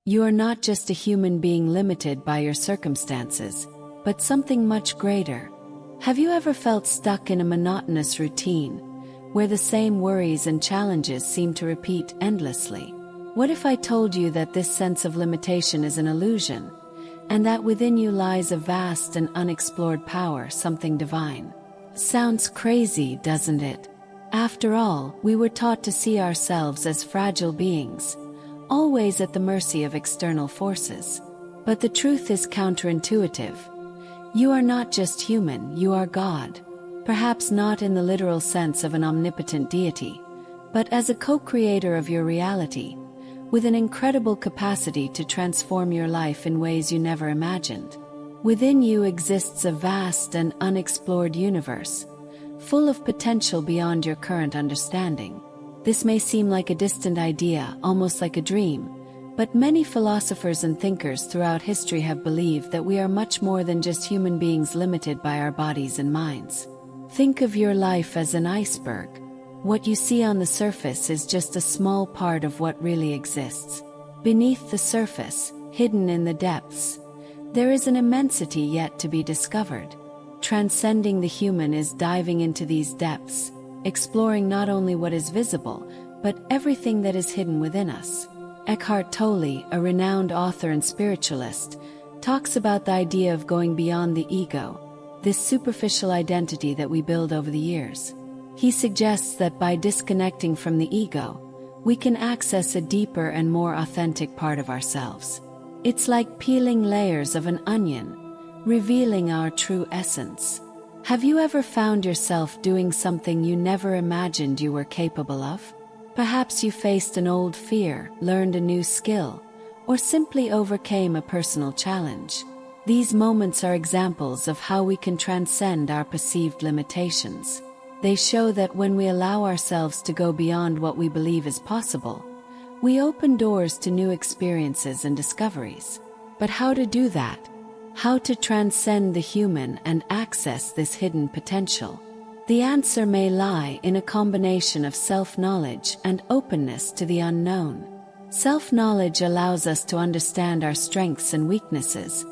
You are not just a human being limited by your circumstances, but something much greater. Have you ever felt stuck in a monotonous routine, where the same worries and challenges seem to repeat endlessly? What if I told you that this sense of limitation is an illusion, and that within you lies a vast and unexplored power, something divine? Sounds crazy, doesn't it? After all, we were taught to see ourselves as fragile beings, always at the mercy of external forces. But the truth is counterintuitive. You are not just human, you are God. Perhaps not in the literal sense of an omnipotent deity, but as a co-creator of your reality, with an incredible capacity to transform your life in ways you never imagined. Within you exists a vast and unexplored universe, full of potential beyond your current understanding. This may seem like a distant idea, almost like a dream, but many philosophers and thinkers throughout history have believed that we are much more than just human beings limited by our bodies and minds. Think of your life as an iceberg. What you see on the surface is just a small part of what really exists. Beneath the surface, hidden in the depths, there is an immensity yet to be discovered. Transcending the human is diving into these depths, exploring not only what is visible, but everything that is hidden within us. Eckhart Tolle, a renowned author and spiritualist, talks about the idea of going beyond the ego, this superficial identity that we build over the years. He suggests that by disconnecting from the ego, we can access a deeper and more authentic part of ourselves. It's like peeling layers of an onion, revealing our true essence. Have you ever found yourself doing something you never imagined you were capable of? Perhaps you faced an old fear, learned a new skill, or simply overcame a personal challenge. These moments are examples of how we can transcend our perceived limitations. They show that when we allow ourselves to go beyond what we believe is possible, we open doors to new experiences and discoveries. But how to do that? How to transcend the human and access this hidden potential? The answer may lie in a combination of self-knowledge and openness to the unknown. Self-knowledge allows us to understand our strengths and weaknesses,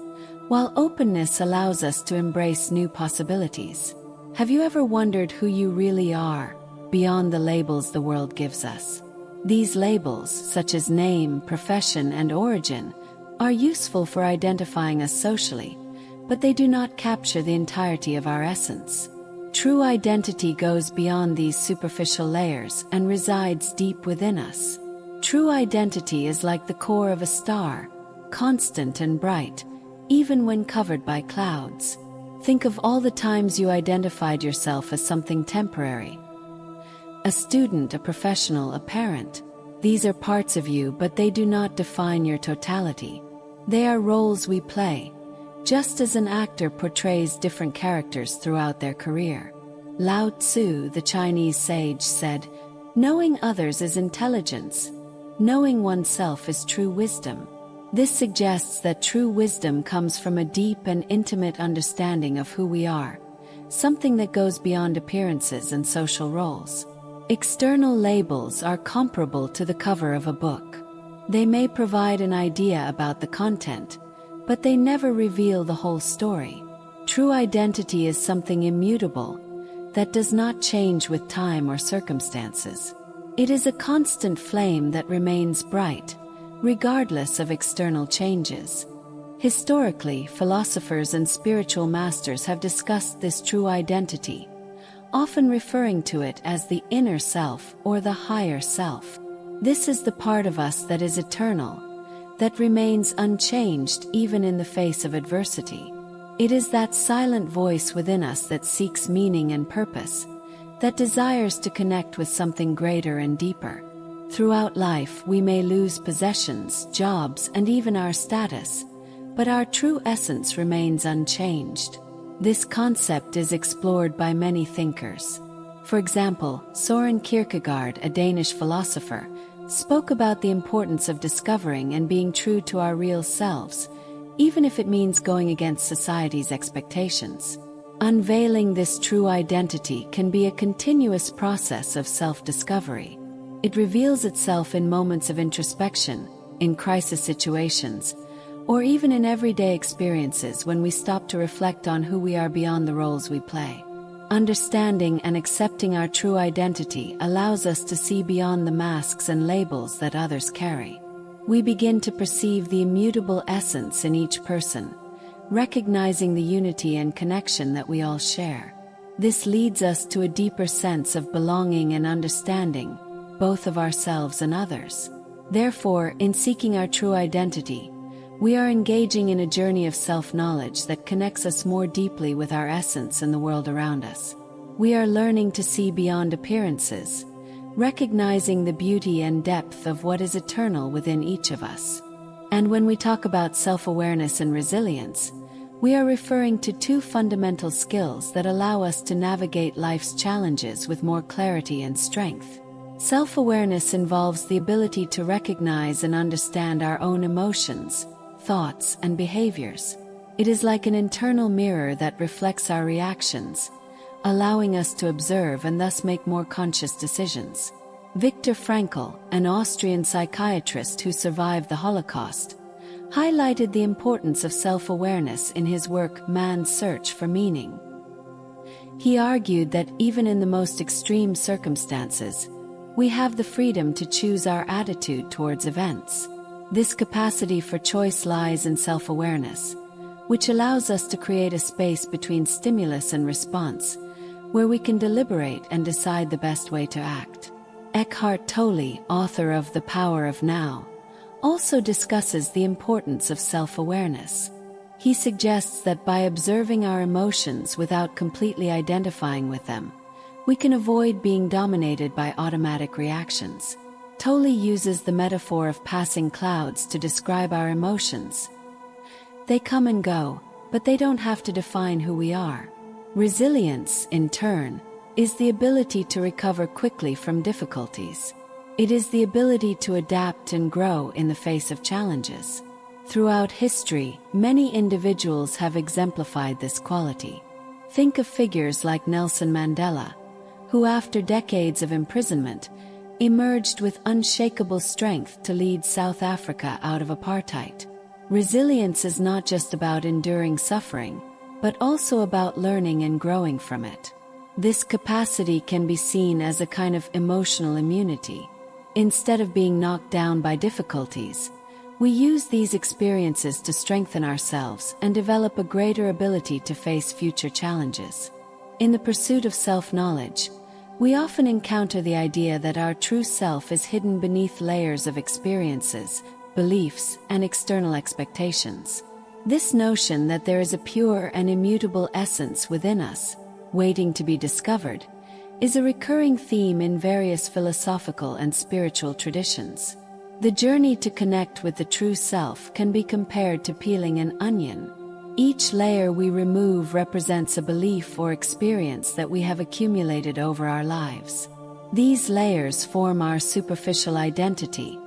while openness allows us to embrace new possibilities. Have you ever wondered who you really are, beyond the labels the world gives us? These labels, such as name, profession, and origin, are useful for identifying us socially, but they do not capture the entirety of our essence. True identity goes beyond these superficial layers and resides deep within us. True identity is like the core of a star, constant and bright, even when covered by clouds. Think of all the times you identified yourself as something temporary. A student, a professional, a parent. These are parts of you, but they do not define your totality. They are roles we play, just as an actor portrays different characters throughout their career. Lao Tzu, the Chinese sage, said, "Knowing others is intelligence. Knowing oneself is true wisdom." This suggests that true wisdom comes from a deep and intimate understanding of who we are, something that goes beyond appearances and social roles. External labels are comparable to the cover of a book. They may provide an idea about the content, but they never reveal the whole story. True identity is something immutable, that does not change with time or circumstances. It is a constant flame that remains bright, regardless of external changes. Historically, philosophers and spiritual masters have discussed this true identity, often referring to it as the inner self or the higher self. This is the part of us that is eternal, that remains unchanged even in the face of adversity. It is that silent voice within us that seeks meaning and purpose, that desires to connect with something greater and deeper. Throughout life, we may lose possessions, jobs, and even our status, but our true essence remains unchanged. This concept is explored by many thinkers. For example, Søren Kierkegaard, a Danish philosopher, spoke about the importance of discovering and being true to our real selves, even if it means going against society's expectations. Unveiling this true identity can be a continuous process of self-discovery. It reveals itself in moments of introspection, in crisis situations, or even in everyday experiences when we stop to reflect on who we are beyond the roles we play. Understanding and accepting our true identity allows us to see beyond the masks and labels that others carry. We begin to perceive the immutable essence in each person, recognizing the unity and connection that we all share. This leads us to a deeper sense of belonging and understanding, both of ourselves and others. Therefore, in seeking our true identity, we are engaging in a journey of self-knowledge that connects us more deeply with our essence and the world around us. We are learning to see beyond appearances, recognizing the beauty and depth of what is eternal within each of us. And when we talk about self-awareness and resilience, we are referring to two fundamental skills that allow us to navigate life's challenges with more clarity and strength. Self-awareness involves the ability to recognize and understand our own emotions, thoughts, and behaviors. It is like an internal mirror that reflects our reactions, allowing us to observe and thus make more conscious decisions. Viktor Frankl, an Austrian psychiatrist who survived the Holocaust, highlighted the importance of self-awareness in his work Man's Search for Meaning. He argued that even in the most extreme circumstances, we have the freedom to choose our attitude towards events. This capacity for choice lies in self-awareness, which allows us to create a space between stimulus and response, where we can deliberate and decide the best way to act. Eckhart Tolle, author of The Power of Now, also discusses the importance of self-awareness. He suggests that by observing our emotions without completely identifying with them, we can avoid being dominated by automatic reactions. Tolle uses the metaphor of passing clouds to describe our emotions. They come and go, but they don't have to define who we are. Resilience, in turn, is the ability to recover quickly from difficulties. It is the ability to adapt and grow in the face of challenges. Throughout history, many individuals have exemplified this quality. Think of figures like Nelson Mandela, who after decades of imprisonment, emerged with unshakable strength to lead South Africa out of apartheid. Resilience is not just about enduring suffering, but also about learning and growing from it. This capacity can be seen as a kind of emotional immunity. Instead of being knocked down by difficulties, we use these experiences to strengthen ourselves and develop a greater ability to face future challenges. In the pursuit of self-knowledge, we often encounter the idea that our true self is hidden beneath layers of experiences, beliefs, and external expectations. This notion that there is a pure and immutable essence within us, waiting to be discovered, is a recurring theme in various philosophical and spiritual traditions. The journey to connect with the true self can be compared to peeling an onion. Each layer we remove represents a belief or experience that we have accumulated over our lives. These layers form our superficial identity,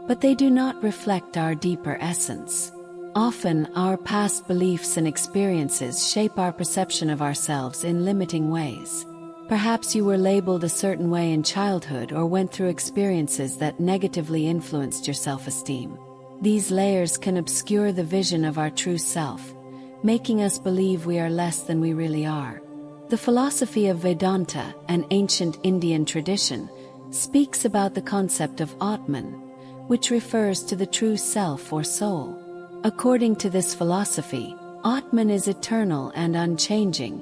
but they do not reflect our deeper essence. Often, our past beliefs and experiences shape our perception of ourselves in limiting ways. Perhaps you were labeled a certain way in childhood or went through experiences that negatively influenced your self-esteem. These layers can obscure the vision of our true self, making us believe we are less than we really are. The philosophy of Vedanta, an ancient Indian tradition, speaks about the concept of Atman, which refers to the true self or soul. According to this philosophy, Atman is eternal and unchanging,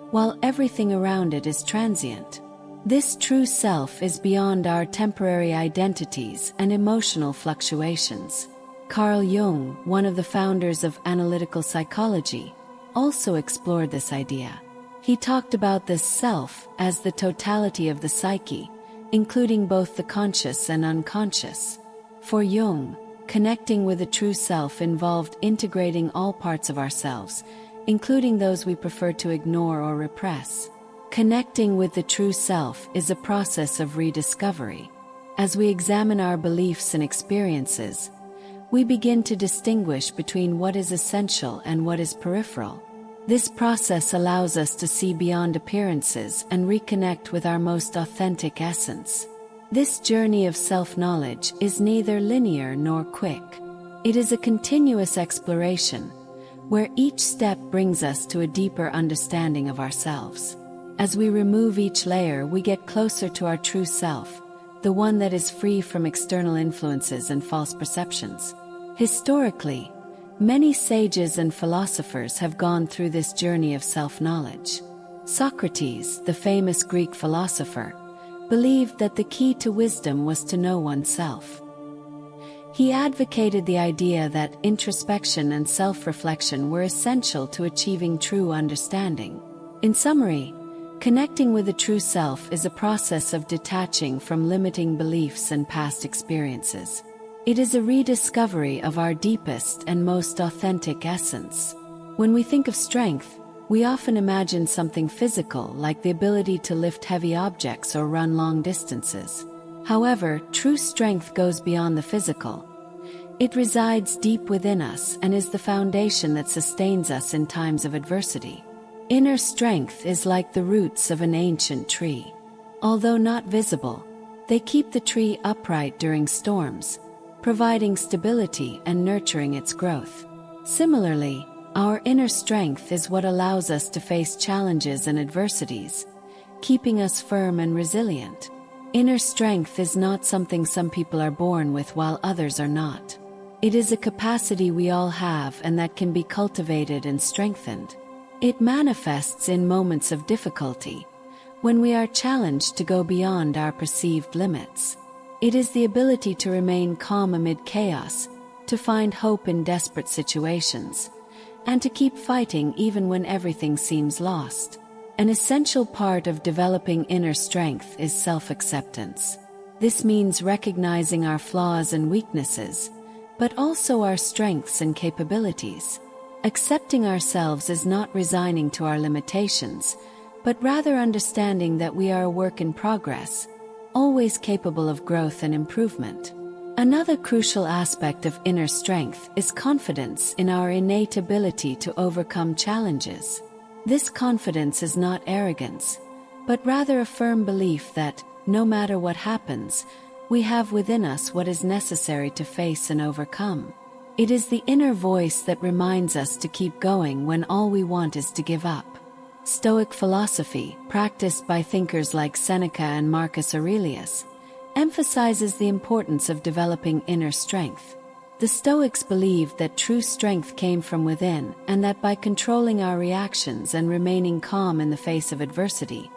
while everything around it is transient. This true self is beyond our temporary identities and emotional fluctuations. Carl Jung, one of the founders of analytical psychology, also explored this idea. He talked about this self as the totality of the psyche, including both the conscious and unconscious. For Jung, connecting with the true self involved integrating all parts of ourselves, including those we prefer to ignore or repress. Connecting with the true self is a process of rediscovery. As we examine our beliefs and experiences, we begin to distinguish between what is essential and what is peripheral. This process allows us to see beyond appearances and reconnect with our most authentic essence. This journey of self-knowledge is neither linear nor quick. It is a continuous exploration, where each step brings us to a deeper understanding of ourselves. As we remove each layer, we get closer to our true self, the one that is free from external influences and false perceptions. Historically, many sages and philosophers have gone through this journey of self-knowledge. Socrates, the famous Greek philosopher, believed that the key to wisdom was to know oneself. He advocated the idea that introspection and self-reflection were essential to achieving true understanding. In summary, connecting with the true self is a process of detaching from limiting beliefs and past experiences. It is a rediscovery of our deepest and most authentic essence. When we think of strength, we often imagine something physical, like the ability to lift heavy objects or run long distances. However, true strength goes beyond the physical. It resides deep within us and is the foundation that sustains us in times of adversity. Inner strength is like the roots of an ancient tree. Although not visible, they keep the tree upright during storms, providing stability and nurturing its growth. Similarly, our inner strength is what allows us to face challenges and adversities, keeping us firm and resilient. Inner strength is not something some people are born with while others are not. It is a capacity we all have and that can be cultivated and strengthened. It manifests in moments of difficulty, when we are challenged to go beyond our perceived limits. It is the ability to remain calm amid chaos, to find hope in desperate situations, and to keep fighting even when everything seems lost. An essential part of developing inner strength is self-acceptance. This means recognizing our flaws and weaknesses, but also our strengths and capabilities. Accepting ourselves is not resigning to our limitations, but rather understanding that we are a work in progress, always capable of growth and improvement. Another crucial aspect of inner strength is confidence in our innate ability to overcome challenges. This confidence is not arrogance, but rather a firm belief that, no matter what happens, we have within us what is necessary to face and overcome. It is the inner voice that reminds us to keep going when all we want is to give up. Stoic philosophy, practiced by thinkers like Seneca and Marcus Aurelius, emphasizes the importance of developing inner strength. The Stoics believed that true strength came from within, and that by controlling our reactions and remaining calm in the face of adversity,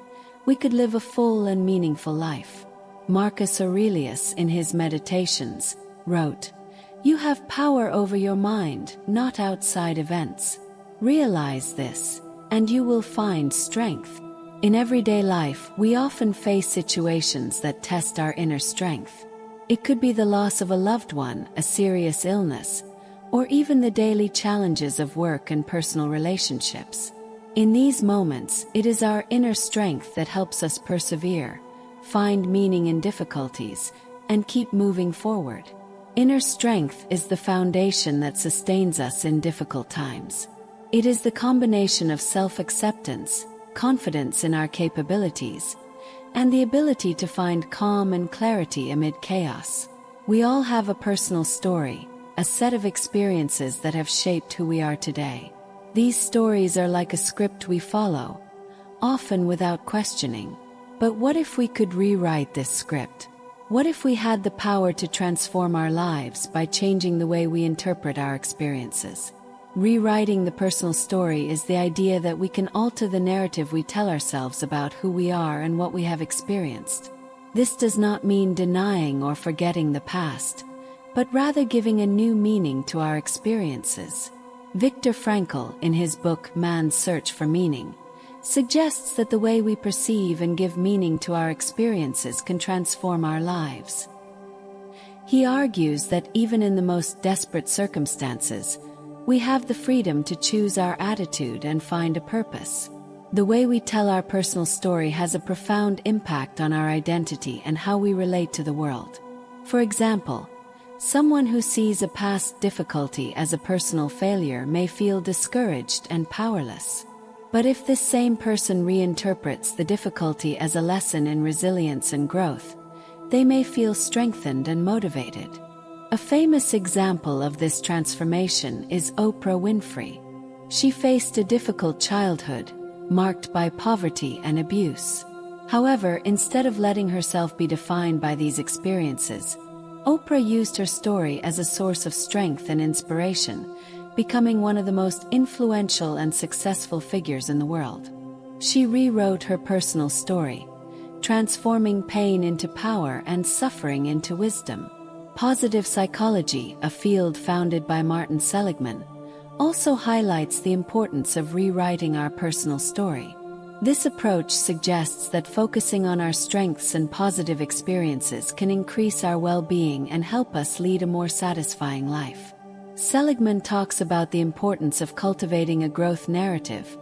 we could live a full and meaningful life. Marcus Aurelius, in his Meditations, wrote, "You have power over your mind, not outside events. Realize this, and you will find strength." In everyday life, we often face situations that test our inner strength. It could be the loss of a loved one, a serious illness, or even the daily challenges of work and personal relationships. In these moments, it is our inner strength that helps us persevere, find meaning in difficulties, and keep moving forward. Inner strength is the foundation that sustains us in difficult times. It is the combination of self-acceptance, confidence in our capabilities, and the ability to find calm and clarity amid chaos. We all have a personal story, a set of experiences that have shaped who we are today. These stories are like a script we follow, often without questioning. But what if we could rewrite this script? What if we had the power to transform our lives by changing the way we interpret our experiences? Rewriting the personal story is the idea that we can alter the narrative we tell ourselves about who we are and what we have experienced. This does not mean denying or forgetting the past, but rather giving a new meaning to our experiences. Viktor Frankl, in his book Man's Search for Meaning, suggests that the way we perceive and give meaning to our experiences can transform our lives. He argues that even in the most desperate circumstances, we have the freedom to choose our attitude and find a purpose. The way we tell our personal story has a profound impact on our identity and how we relate to the world. For example, someone who sees a past difficulty as a personal failure may feel discouraged and powerless. But if this same person reinterprets the difficulty as a lesson in resilience and growth, they may feel strengthened and motivated. A famous example of this transformation is Oprah Winfrey. She faced a difficult childhood, marked by poverty and abuse. However, instead of letting herself be defined by these experiences, Oprah used her story as a source of strength and inspiration, becoming one of the most influential and successful figures in the world. She rewrote her personal story, transforming pain into power and suffering into wisdom. Positive psychology, a field founded by Martin Seligman, also highlights the importance of rewriting our personal story. This approach suggests that focusing on our strengths and positive experiences can increase our well-being and help us lead a more satisfying life. Seligman talks about the importance of cultivating a growth narrative,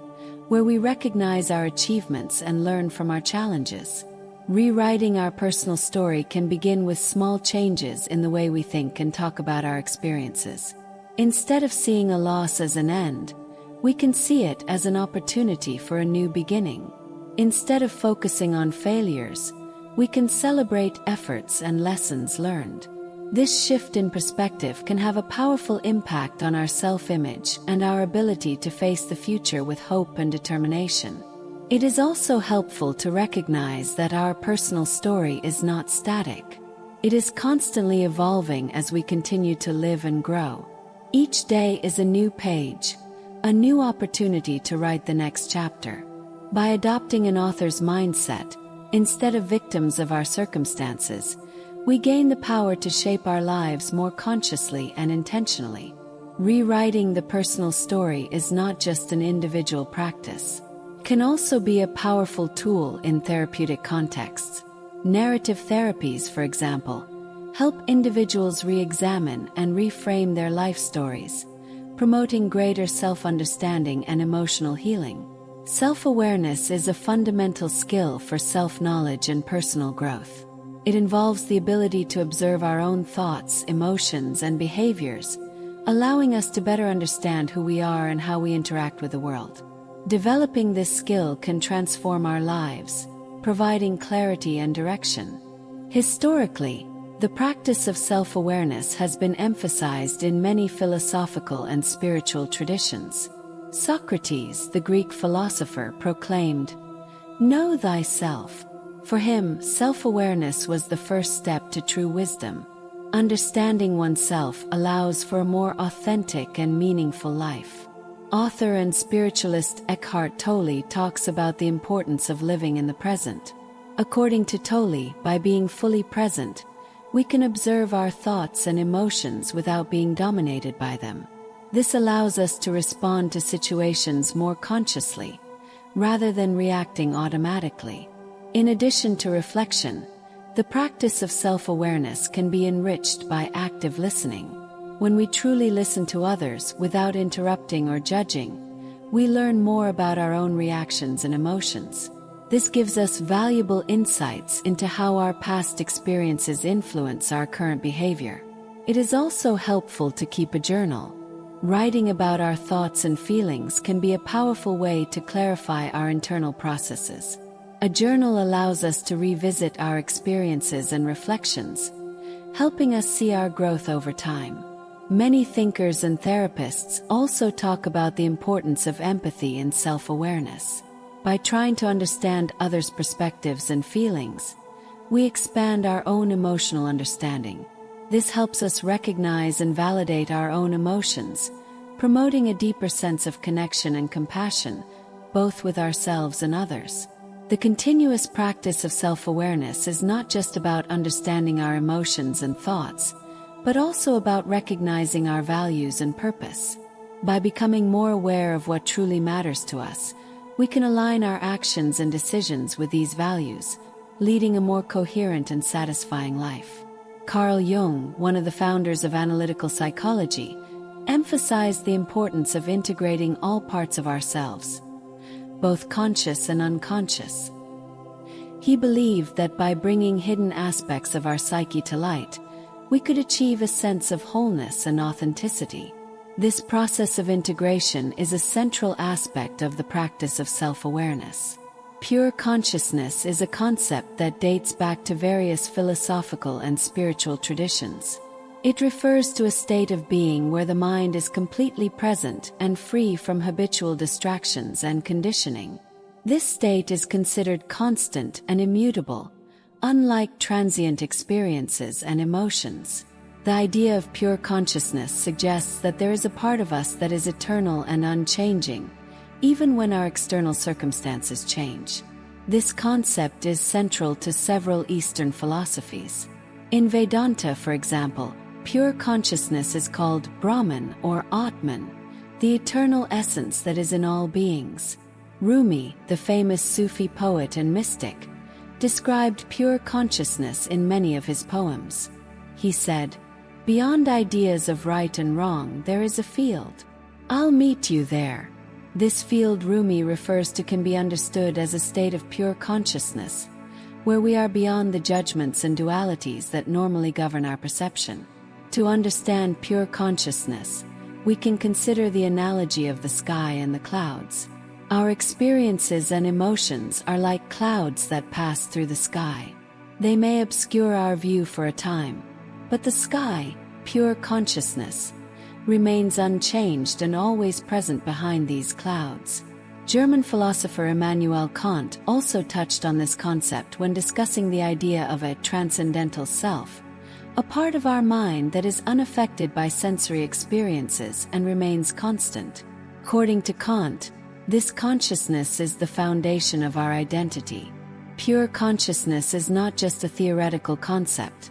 where we recognize our achievements and learn from our challenges. Rewriting our personal story can begin with small changes in the way we think and talk about our experiences. Instead of seeing a loss as an end, we can see it as an opportunity for a new beginning. Instead of focusing on failures, we can celebrate efforts and lessons learned. This shift in perspective can have a powerful impact on our self-image and our ability to face the future with hope and determination. It is also helpful to recognize that our personal story is not static. It is constantly evolving as we continue to live and grow. Each day is a new page, a new opportunity to write the next chapter. By adopting an author's mindset, instead of victims of our circumstances, we gain the power to shape our lives more consciously and intentionally. Rewriting the personal story is not just an individual practice. It can also be a powerful tool in therapeutic contexts. Narrative therapies, for example, help individuals re-examine and reframe their life stories, promoting greater self-understanding and emotional healing. Self-awareness is a fundamental skill for self-knowledge and personal growth. It involves the ability to observe our own thoughts, emotions, and behaviors, allowing us to better understand who we are and how we interact with the world. Developing this skill can transform our lives, providing clarity and direction. Historically, the practice of self-awareness has been emphasized in many philosophical and spiritual traditions. Socrates, the Greek philosopher, proclaimed, "Know thyself." For him, self-awareness was the first step to true wisdom. Understanding oneself allows for a more authentic and meaningful life. Author and spiritualist Eckhart Tolle talks about the importance of living in the present. According to Tolle, by being fully present, we can observe our thoughts and emotions without being dominated by them. This allows us to respond to situations more consciously, rather than reacting automatically. In addition to reflection, the practice of self-awareness can be enriched by active listening. When we truly listen to others without interrupting or judging, we learn more about our own reactions and emotions. This gives us valuable insights into how our past experiences influence our current behavior. It is also helpful to keep a journal. Writing about our thoughts and feelings can be a powerful way to clarify our internal processes. A journal allows us to revisit our experiences and reflections, helping us see our growth over time. Many thinkers and therapists also talk about the importance of empathy and self-awareness. By trying to understand others' perspectives and feelings, we expand our own emotional understanding. This helps us recognize and validate our own emotions, promoting a deeper sense of connection and compassion, both with ourselves and others. The continuous practice of self-awareness is not just about understanding our emotions and thoughts, but also about recognizing our values and purpose. By becoming more aware of what truly matters to us, we can align our actions and decisions with these values, leading a more coherent and satisfying life. Carl Jung, one of the founders of analytical psychology, emphasized the importance of integrating all parts of ourselves, both conscious and unconscious. He believed that by bringing hidden aspects of our psyche to light, we could achieve a sense of wholeness and authenticity. This process of integration is a central aspect of the practice of self-awareness. Pure consciousness is a concept that dates back to various philosophical and spiritual traditions. It refers to a state of being where the mind is completely present and free from habitual distractions and conditioning. This state is considered constant and immutable, unlike transient experiences and emotions. The idea of pure consciousness suggests that there is a part of us that is eternal and unchanging, even when our external circumstances change. This concept is central to several Eastern philosophies. In Vedanta, for example, pure consciousness is called Brahman or Atman, the eternal essence that is in all beings. Rumi, the famous Sufi poet and mystic, described pure consciousness in many of his poems. He said, "Beyond ideas of right and wrong there is a field. I'll meet you there." This field Rumi refers to can be understood as a state of pure consciousness, where we are beyond the judgments and dualities that normally govern our perception. To understand pure consciousness, we can consider the analogy of the sky and the clouds. Our experiences and emotions are like clouds that pass through the sky. They may obscure our view for a time, but the sky, pure consciousness, remains unchanged and always present behind these clouds. German philosopher Immanuel Kant also touched on this concept when discussing the idea of a transcendental self, a part of our mind that is unaffected by sensory experiences and remains constant. According to Kant, this consciousness is the foundation of our identity. Pure consciousness is not just a theoretical concept.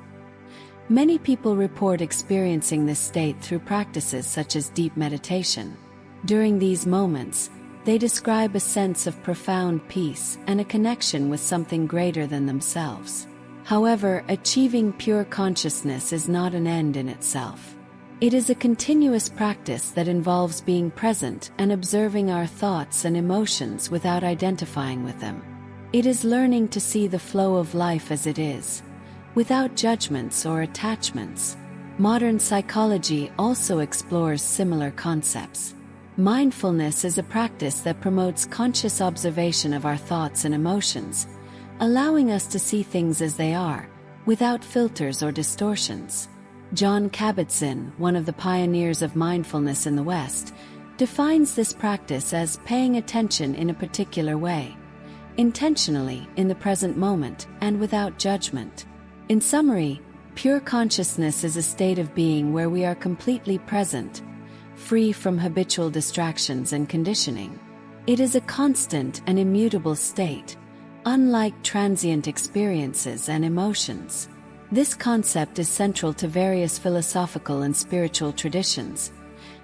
Many people report experiencing this state through practices such as deep meditation. During these moments, they describe a sense of profound peace and a connection with something greater than themselves. However, achieving pure consciousness is not an end in itself. It is a continuous practice that involves being present and observing our thoughts and emotions without identifying with them. It is learning to see the flow of life as it is, without judgments or attachments. Modern psychology also explores similar concepts. Mindfulness is a practice that promotes conscious observation of our thoughts and emotions, allowing us to see things as they are, without filters or distortions. John Kabat-Zinn, one of the pioneers of mindfulness in the West, defines this practice as paying attention in a particular way, intentionally, in the present moment, and without judgment. In summary, pure consciousness is a state of being where we are completely present, free from habitual distractions and conditioning. It is a constant and immutable state, unlike transient experiences and emotions. This concept is central to various philosophical and spiritual traditions,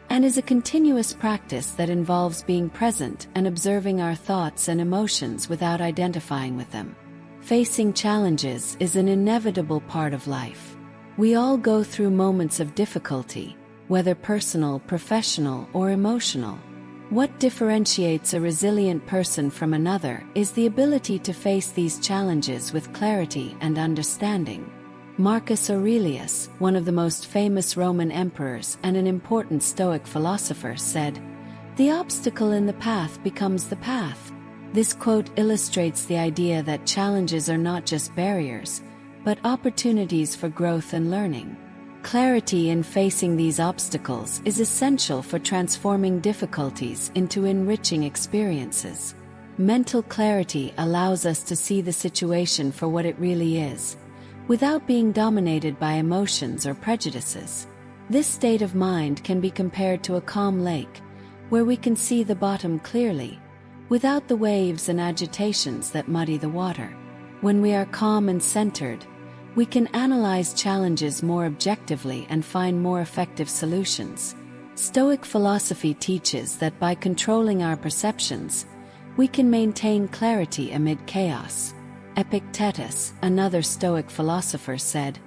and is a continuous practice that involves being present and observing our thoughts and emotions without identifying with them. Facing challenges is an inevitable part of life. We all go through moments of difficulty, whether personal, professional, or emotional. What differentiates a resilient person from another is the ability to face these challenges with clarity and understanding. Marcus Aurelius, one of the most famous Roman emperors and an important Stoic philosopher, said, "The obstacle in the path becomes the path." This quote illustrates the idea that challenges are not just barriers, but opportunities for growth and learning. Clarity in facing these obstacles is essential for transforming difficulties into enriching experiences. Mental clarity allows us to see the situation for what it really is, without being dominated by emotions or prejudices. This state of mind can be compared to a calm lake, where we can see the bottom clearly, without the waves and agitations that muddy the water. When we are calm and centered, we can analyze challenges more objectively and find more effective solutions. Stoic philosophy teaches that by controlling our perceptions, we can maintain clarity amid chaos. Epictetus, another Stoic philosopher, said,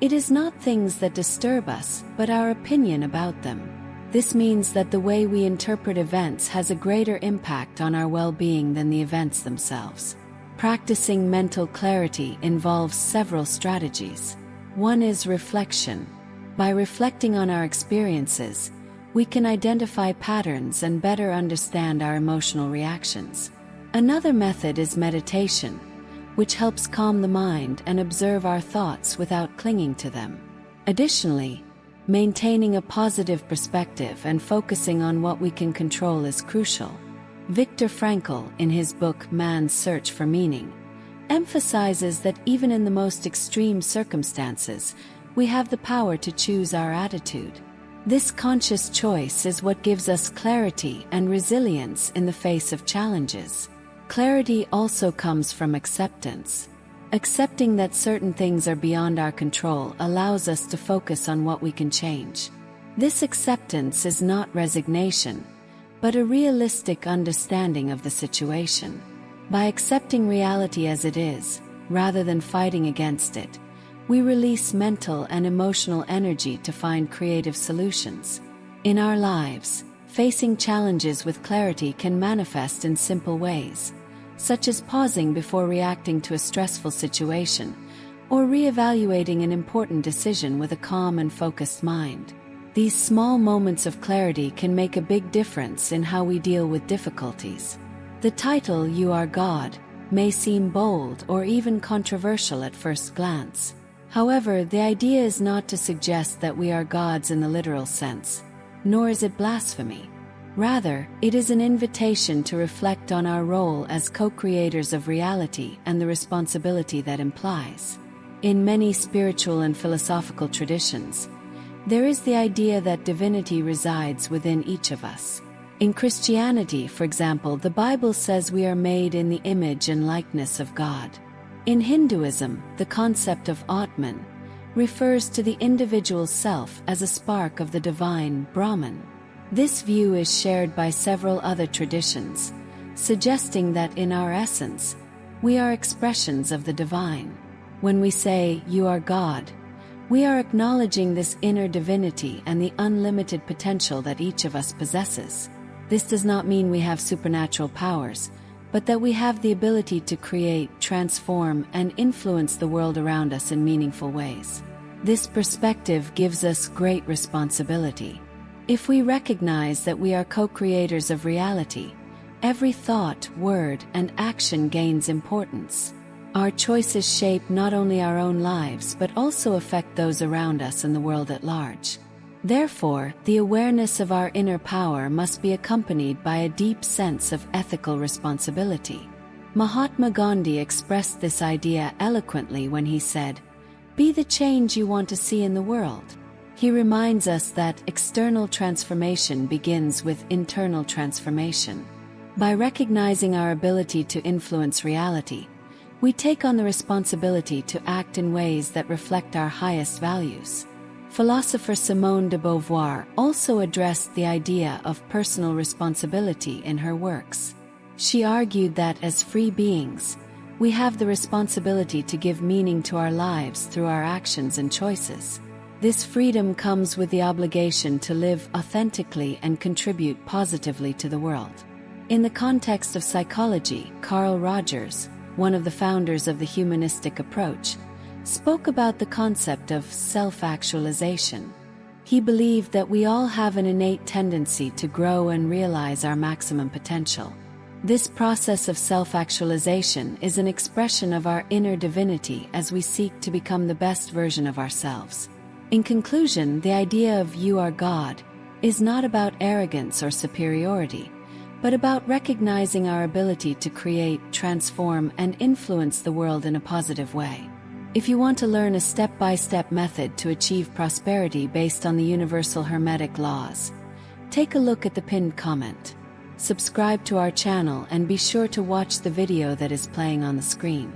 "It is not things that disturb us, but our opinion about them." This means that the way we interpret events has a greater impact on our well-being than the events themselves. Practicing mental clarity involves several strategies. One is reflection. By reflecting on our experiences, we can identify patterns and better understand our emotional reactions. Another method is meditation, which helps calm the mind and observe our thoughts without clinging to them. Additionally, maintaining a positive perspective and focusing on what we can control is crucial. Viktor Frankl, in his book Man's Search for Meaning, emphasizes that even in the most extreme circumstances, we have the power to choose our attitude. This conscious choice is what gives us clarity and resilience in the face of challenges. Clarity also comes from acceptance. Accepting that certain things are beyond our control allows us to focus on what we can change. This acceptance is not resignation, but a realistic understanding of the situation. By accepting reality as it is, rather than fighting against it, we release mental and emotional energy to find creative solutions. In our lives, facing challenges with clarity can manifest in simple ways, such as pausing before reacting to a stressful situation, or reevaluating an important decision with a calm and focused mind. These small moments of clarity can make a big difference in how we deal with difficulties. The title, "You Are God," may seem bold or even controversial at first glance. However, the idea is not to suggest that we are gods in the literal sense, nor is it blasphemy. Rather, it is an invitation to reflect on our role as co-creators of reality and the responsibility that implies. In many spiritual and philosophical traditions, there is the idea that divinity resides within each of us. In Christianity, for example, the Bible says we are made in the image and likeness of God. In Hinduism, the concept of Atman refers to the individual self as a spark of the divine Brahman. This view is shared by several other traditions, suggesting that in our essence, we are expressions of the divine. When we say, "You are God," we are acknowledging this inner divinity and the unlimited potential that each of us possesses. This does not mean we have supernatural powers, but that we have the ability to create, transform, and influence the world around us in meaningful ways. This perspective gives us great responsibility. If we recognize that we are co-creators of reality, every thought, word, and action gains importance. Our choices shape not only our own lives but also affect those around us and the world at large. Therefore, the awareness of our inner power must be accompanied by a deep sense of ethical responsibility. Mahatma Gandhi expressed this idea eloquently when he said, "Be the change you want to see in the world." He reminds us that external transformation begins with internal transformation. By recognizing our ability to influence reality, we take on the responsibility to act in ways that reflect our highest values. Philosopher Simone de Beauvoir also addressed the idea of personal responsibility in her works. She argued that as free beings, we have the responsibility to give meaning to our lives through our actions and choices. This freedom comes with the obligation to live authentically and contribute positively to the world. In the context of psychology, Carl Rogers, one of the founders of the humanistic approach, spoke about the concept of self-actualization. He believed that we all have an innate tendency to grow and realize our maximum potential. This process of self-actualization is an expression of our inner divinity as we seek to become the best version of ourselves. In conclusion, the idea of "you are God" is not about arrogance or superiority, but about recognizing our ability to create, transform, and influence the world in a positive way. If you want to learn a step-by-step method to achieve prosperity based on the universal hermetic laws, take a look at the pinned comment. Subscribe to our channel and be sure to watch the video that is playing on the screen.